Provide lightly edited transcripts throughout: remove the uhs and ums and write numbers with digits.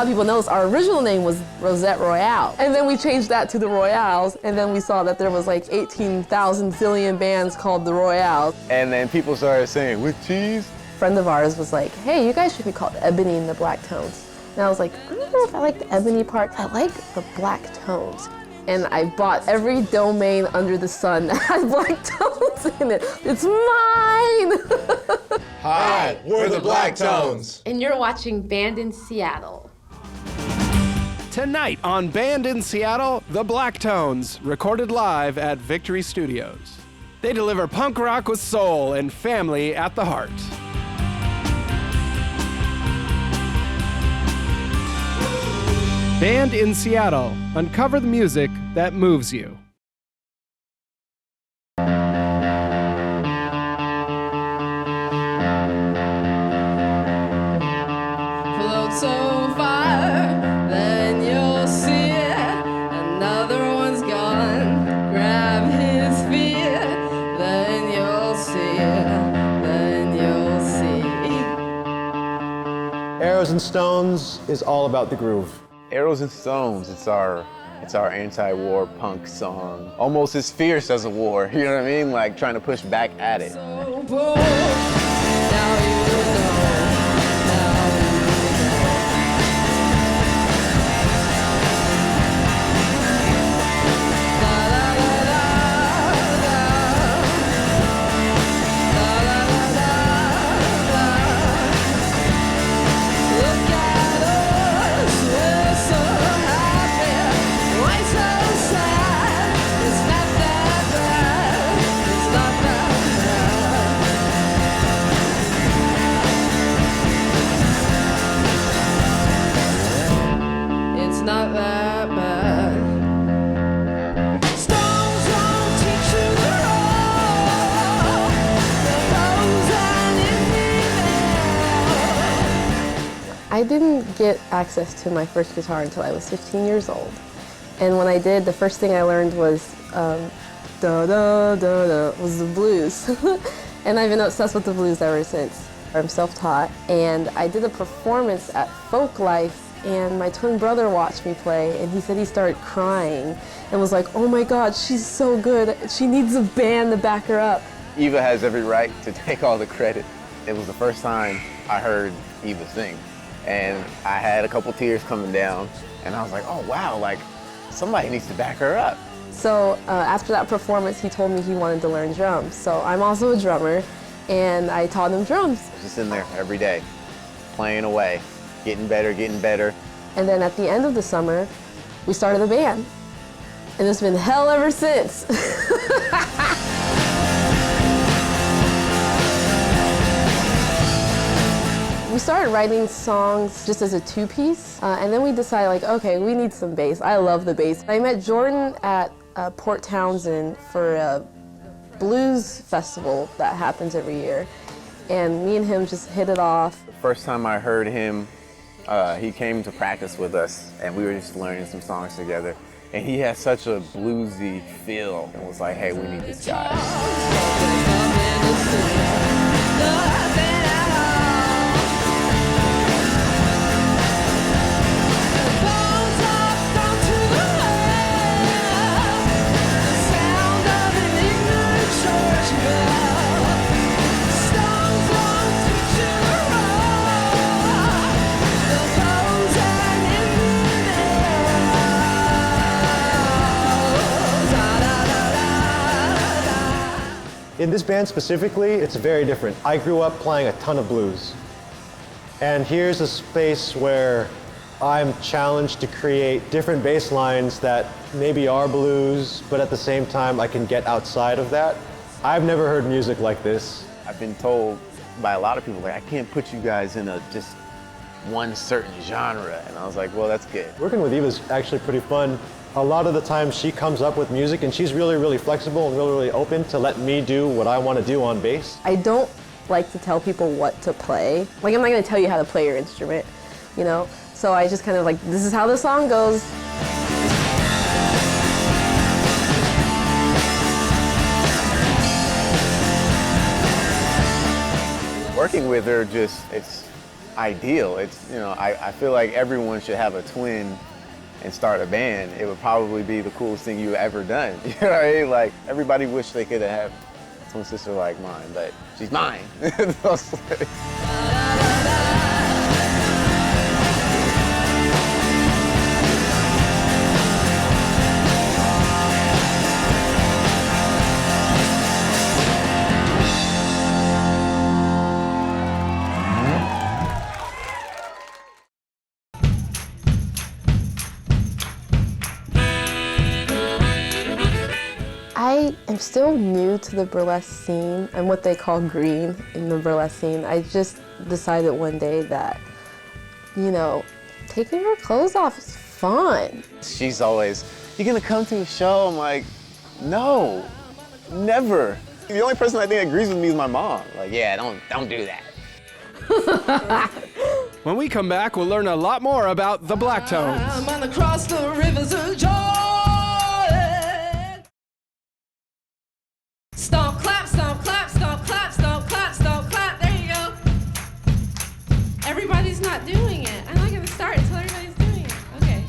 of people know this, our original name was Rosette Royale. And then we changed that to the Royales, and then we saw that there was like 18,000 zillion bands called the Royales. And then people started saying, with cheese? A friend of ours was like, hey, you guys should be called Ebony and the Black Tones. And I was like, I don't know if I like the ebony part. I like the black tones. And I bought every domain under the sun that had black tones in it. It's mine! Hi, we're the Black Tones. And you're watching Band in Seattle. Tonight on Band in Seattle, the Black Tones, recorded live at Victory Studios. They deliver punk rock with soul and family at the heart. Band in Seattle, uncover the music that moves you. Float so far, then you'll see it. Another one's gone. Grab his feet, then you'll see it. Then you'll see. Arrows and Stones is all about the groove. Arrows and Stones, it's our anti-war punk song. Almost as fierce as a war, you know what I mean? Like trying to push back at it. So bold, now you not that bad. Stones won't teach you the road, the bows and in the I didn't get access to my first guitar until I was 15 years old. And when I did, the first thing I learned was was the blues. And I've been obsessed with the blues ever since. I'm self-taught, and I did a performance at Folk Life, and my twin brother watched me play, and he said he started crying and was like, oh my God, she's so good. She needs a band to back her up. Eva has every right to take all the credit. It was the first time I heard Eva sing, and I had a couple tears coming down, and I was like, oh wow, like somebody needs to back her up. So after that performance, he told me he wanted to learn drums. So I'm also a drummer, and I taught him drums. Just in there every day, playing away. Getting better, getting better. And then at the end of the summer, we started a band. And it's been hell ever since. We started writing songs just as a two-piece, and then we decided, like, okay, we need some bass. I love the bass. I met Jordan at Port Townsend for a blues festival that happens every year. And me and him just hit it off. The first time I heard him, he came to practice with us, and we were just learning some songs together. And he had such a bluesy feel, and was like, hey, we need this guy. In this band specifically, it's very different. I grew up playing a ton of blues. And here's a space where I'm challenged to create different bass lines that maybe are blues, but at the same time I can get outside of that. I've never heard music like this. I've been told by a lot of people, like, I can't put you guys in a just one certain genre. And I was like, well, that's good. Working with Eva's actually pretty fun. A lot of the time she comes up with music and she's really, really flexible and really, really open to let me do what I want to do on bass. I don't like to tell people what to play. Like, I'm not gonna tell you how to play your instrument, you know? So I just kind of like, this is how the song goes. Working with her, just, ideal. It's, you know, I feel like everyone should have a twin and start a band. It would probably be the coolest thing you've ever done. You know what I mean? Like, everybody wish they could have a twin sister like mine, but she's mine. I am still new to the burlesque scene. I'm what they call green in the burlesque scene. I just decided one day that, you know, taking her clothes off is fun. She's always, "You gonna come to a show?" I'm like, no, never. The only person I think agrees with me is my mom. Like, yeah, don't do that. When we come back, we'll learn a lot more about the Black Tones. I'm on across the rivers of Jordan. Stomp, clap, stomp, clap, stomp, clap, stomp, clap, stomp, clap. There you go. Everybody's not doing it. I'm not gonna start until everybody's doing it. Okay.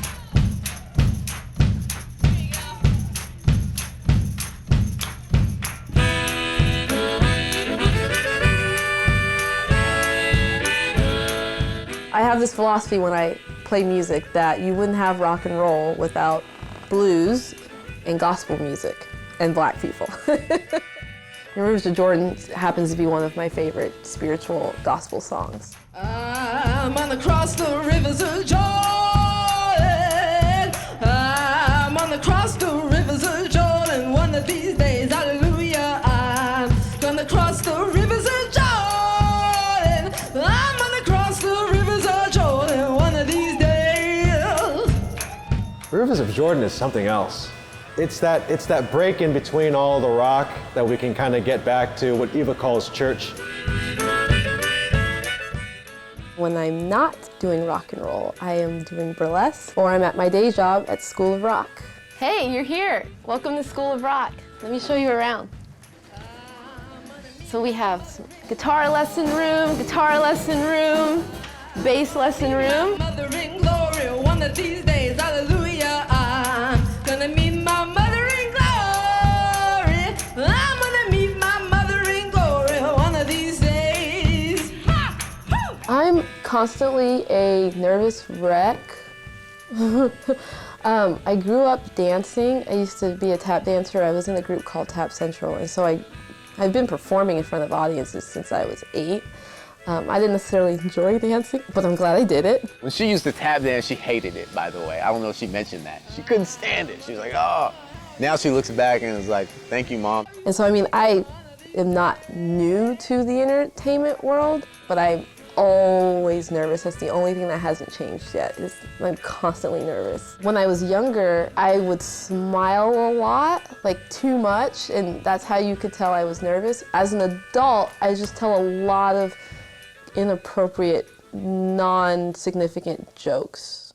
There you go. I have this philosophy when I play music that you wouldn't have rock and roll without blues and gospel music and black people. Rivers of Jordan happens to be one of my favorite spiritual gospel songs. I'm on across the rivers of Jordan. I'm on across the rivers of Jordan. One of these days, hallelujah, I'm gonna cross the rivers of Jordan. I'm gonna cross the rivers of Jordan one of these days. Rivers of Jordan is something else. It's that break in between all the rock that we can kind of get back to what Eva calls church. When I'm not doing rock and roll, I am doing burlesque, or I'm at my day job at School of Rock. Hey, you're here. Welcome to School of Rock. Let me show you around. So we have some guitar lesson room, bass lesson room. Mother in glory, one of these days, hallelujah, I'm gonna meet my mother in glory. I'm gonna meet my mother in glory one of these days. Ha! Woo! I'm constantly a nervous wreck. I grew up dancing. I used to be a tap dancer. I was in a group called Tap Central, and so I've been performing in front of audiences since I was 8. I didn't necessarily enjoy dancing, but I'm glad I did it. When she used to tap dance, she hated it, by the way. I don't know if she mentioned that. She couldn't stand it. She was like, oh. Now she looks back and is like, thank you, Mom. And so, I mean, I am not new to the entertainment world, but I'm always nervous. That's the only thing that hasn't changed yet. I'm constantly nervous. When I was younger, I would smile a lot, like too much, and that's how you could tell I was nervous. As an adult, I just tell a lot of inappropriate, non-significant jokes.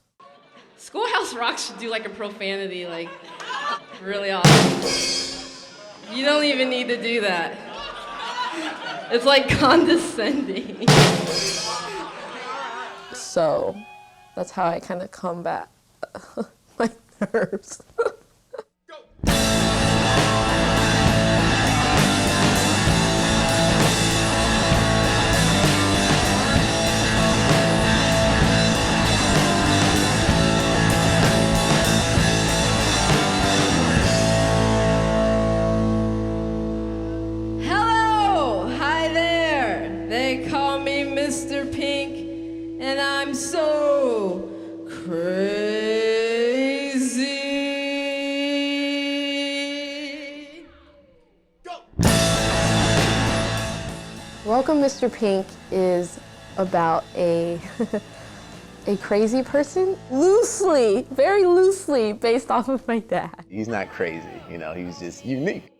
Schoolhouse Rock should do like a profanity, like really awesome. You don't even need to do that. It's like condescending. So that's how I kind of combat my nerves. Mr. Pink, and I'm so crazy. Go. Welcome, Mr. Pink is about a a crazy person, loosely, very loosely based off of my dad. He's not crazy, you know, he's just unique.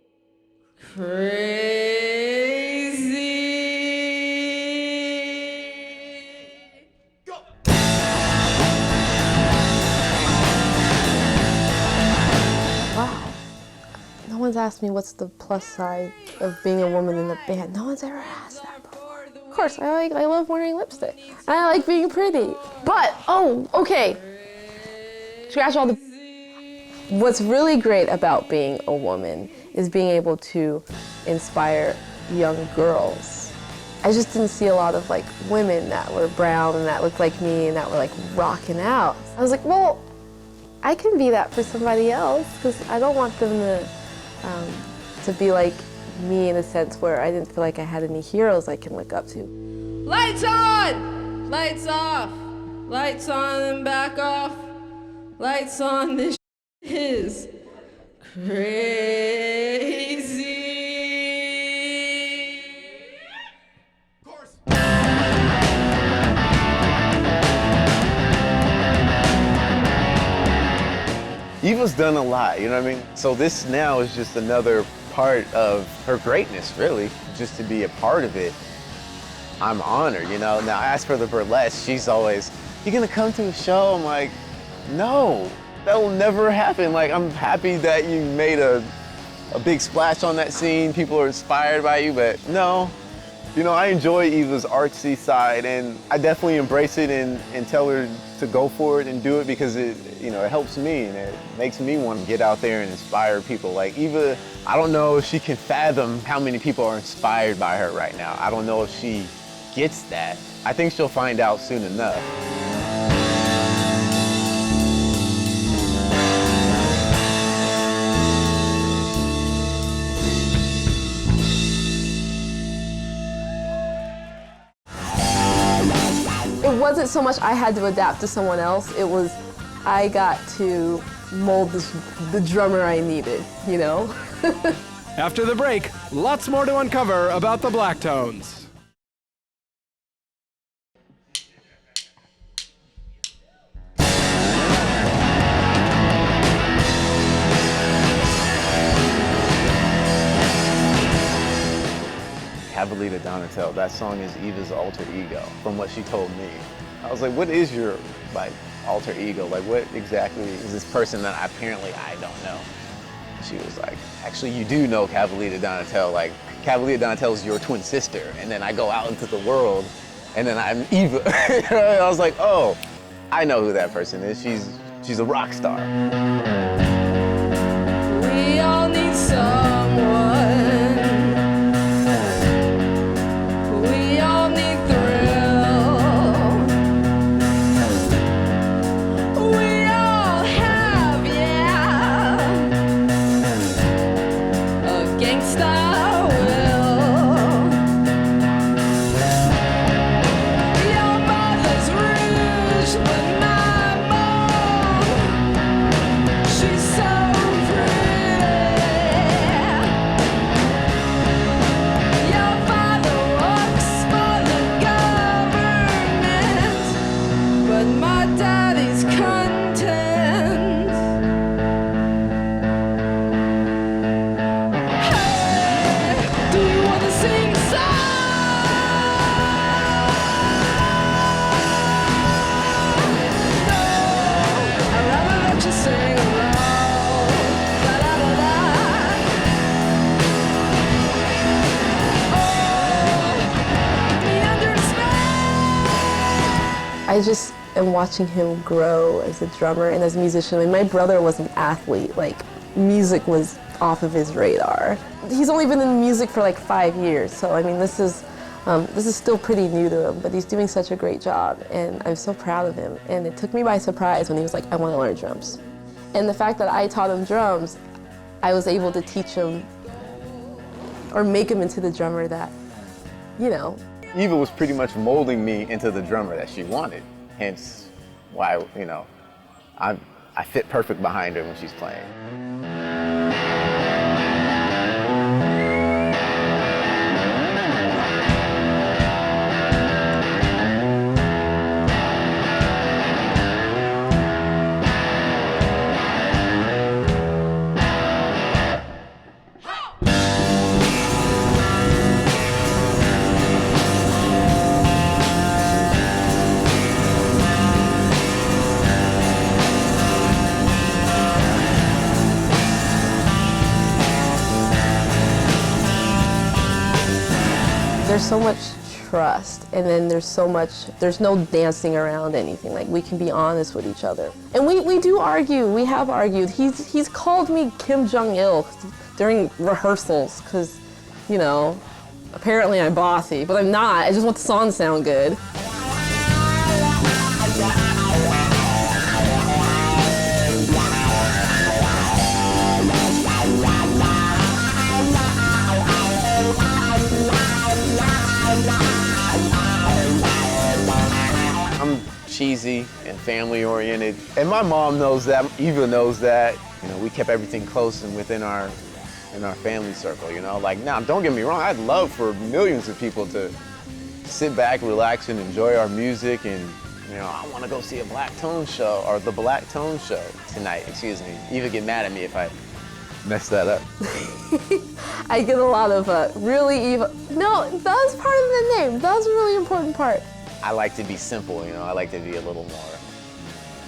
Crazy. Wow. No one's asked me what's the plus side of being a woman in the band. No one's ever asked that before. Of course, I love wearing lipstick. I like being pretty. But, oh, okay. Scratch all the... What's really great about being a woman is being able to inspire young girls. I just didn't see a lot of like women that were brown and that looked like me and that were like rocking out. I was like, well, I can be that for somebody else because I don't want them to be like me in a sense where I didn't feel like I had any heroes I can look up to. Lights on, lights off, lights on and back off, lights on, this is crazy. Eva's done a lot, you know what I mean? So this now is just another part of her greatness, really, just to be a part of it. I'm honored, you know? Now, as for the burlesque, she's always, you gonna come to a show? I'm like, no, that will never happen. Like, I'm happy that you made a big splash on that scene. People are inspired by you, but no. You know, I enjoy Eva's artsy side, and I definitely embrace it and tell her to go for it and do it because it, you know, it helps me and it makes me want to get out there and inspire people. Like Eva, I don't know if she can fathom how many people are inspired by her right now. I don't know if she gets that. I think she'll find out soon enough. It wasn't so much I had to adapt to someone else, it was I got to mold the drummer I needed, you know? After the break, lots more to uncover about the Blacktones. Cavalita Donatelle, that song is Eva's alter ego, from what she told me. I was like, what is your like alter ego? Like what exactly is this person that apparently I don't know? She was like, actually you do know Cavalita Donatelle, like Cavalita Donatelle is your twin sister. And then I go out into the world and then I'm Eva. I was like, oh, I know who that person is. She's a rock star. We all need someone. We all need thrill. We all have, yeah, a gangsta will. Your mother's rouge, but my mom, she's so pretty. Your father works for the government, but my daddy's content. Hey, do you wanna sing a song? No, I'd rather let you sing along. Da-da-da-da. Oh, me understand. I just am watching him grow as a drummer and as a musician. I mean, my brother was an athlete, like music was off of his radar. He's only been in music for like 5 years, so I mean, this is still pretty new to him, but he's doing such a great job, and I'm so proud of him. And it took me by surprise when he was like, I want to learn drums. And the fact that I taught him drums, I was able to teach him or make him into the drummer that, you know. Eva was pretty much molding me into the drummer that she wanted. Hence why, you know, I fit perfect behind her when she's playing. There's so much trust, and then there's no dancing around anything. Like, we can be honest with each other. And we do argue, we have argued. He's called me Kim Jong-il during rehearsals, because, you know, apparently I'm bossy, but I'm not. I just want the song to sound good. I'm cheesy and family oriented, and my mom knows that. Eva knows that. You know, we kept everything close and within our family circle. You know, like, now don't get me wrong. I'd love for millions of people to sit back, relax, and enjoy our music. And you know, I want to go see a Black Tone show or the Black Tone show tonight. Excuse me. Eva get mad at me if I mess that up. I get a lot of really Eva. No, that was part of the name. That was a really important part. I like to be simple, you know. I like to be a little more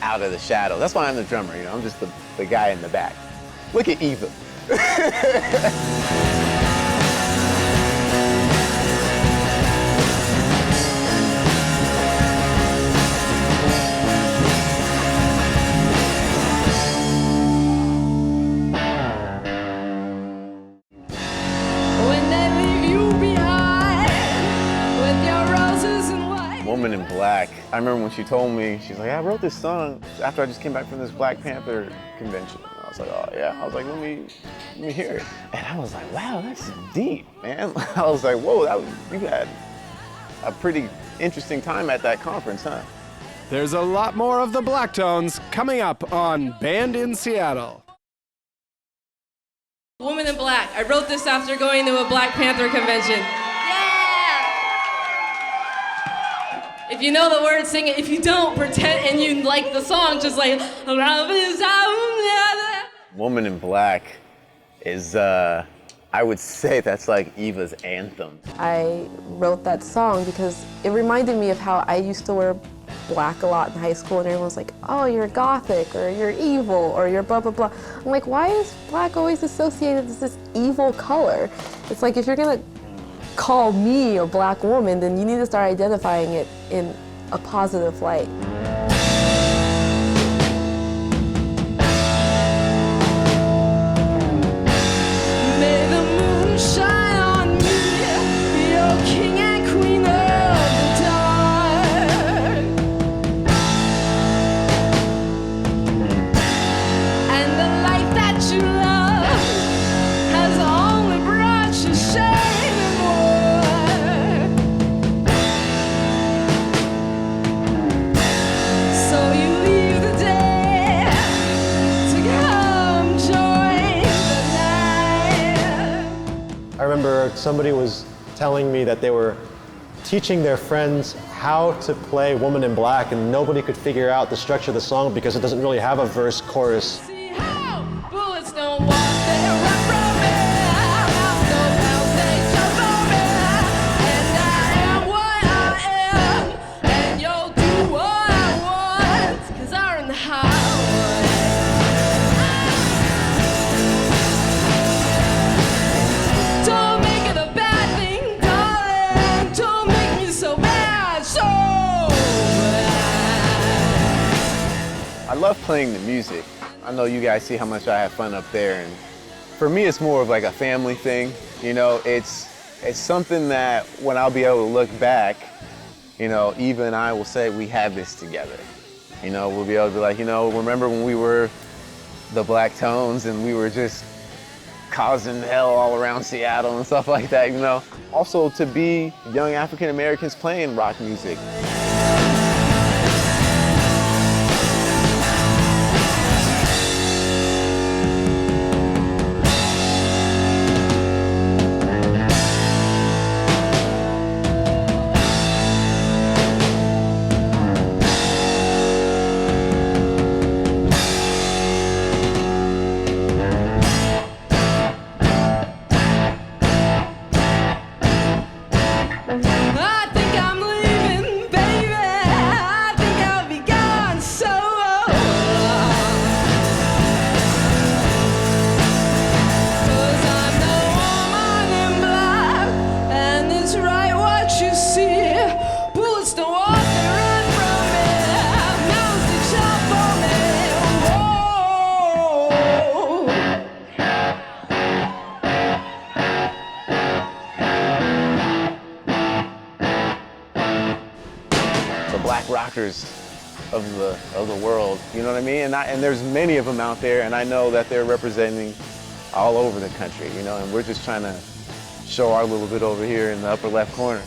out of the shadow. That's why I'm the drummer, you know. I'm just the guy in the back. Look at Eva. When they leave you behind with your roses and white. Woman in Black. I remember when she told me, she's like, I wrote this song after I just came back from this Black Panther convention. And I was like, oh yeah. I was like, let me hear it. And I was like, wow, that's deep, man. I was like, whoa, you had a pretty interesting time at that conference, huh? There's a lot more of the Black Tones coming up on Band in Seattle. Woman in Black. I wrote this after going to a Black Panther convention. Yeah! If you know the words, sing it. If you don't, pretend and you like the song, just like, love is out. Woman in Black is, I would say that's like Eva's anthem. I wrote that song because it reminded me of how I used to wear black a lot in high school, and everyone's like, oh, you're gothic, or you're evil, or you're blah, blah, blah. I'm like, why is black always associated as this evil color? It's like, if you're gonna call me a black woman, then you need to start identifying it in a positive light. May the moon shine on me, your king and queen of the dark. And the life that you love has only brought you shame and war. So you leave the day to come join the night. I remember somebody was telling me that they were teaching their friends how to play Woman in Black, and nobody could figure out the structure of the song because it doesn't really have a verse chorus. See how bullets don't walk, they run from me. No else they jump on me. And I am what I am, and you'll do what I want, 'cause I'm in the highway. Don't make it a bad thing, darling. Don't make me so bad, so bad. I love playing the music. I know you guys see how much I have fun up there, and for me it's more of like a family thing. You know, it's something that when I'll be able to look back, you know, Eva and I will say we had this together. You know, we'll be able to be like, you know, remember when we were the Black Tones and we were just causing hell all around Seattle and stuff like that, you know? Also to be young African Americans playing rock music. I think I'm leaving, baby. black rockers of the world. You know what I mean? And there's many of them out there, and I know that they're representing all over the country. You know, and we're just trying to show our little bit over here in the upper left corner.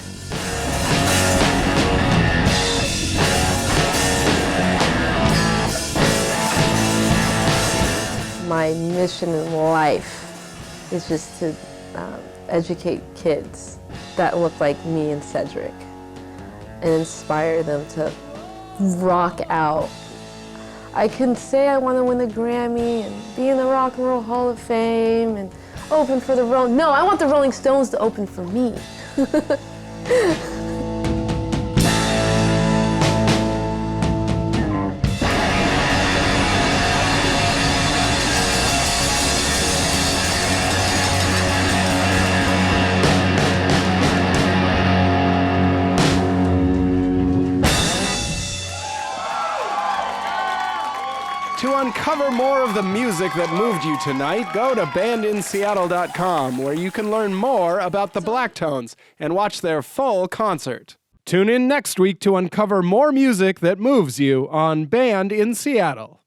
My mission in life is just to educate kids that look like me and Cedric and inspire them to rock out. I can say I want to win a Grammy and be in the Rock and Roll Hall of Fame and open for the Rolling... No, I want the Rolling Stones to open for me. To uncover more of the music that moved you tonight, go to bandinseattle.com, where you can learn more about the Blacktones and watch their full concert. Tune in next week to uncover more music that moves you on Band in Seattle.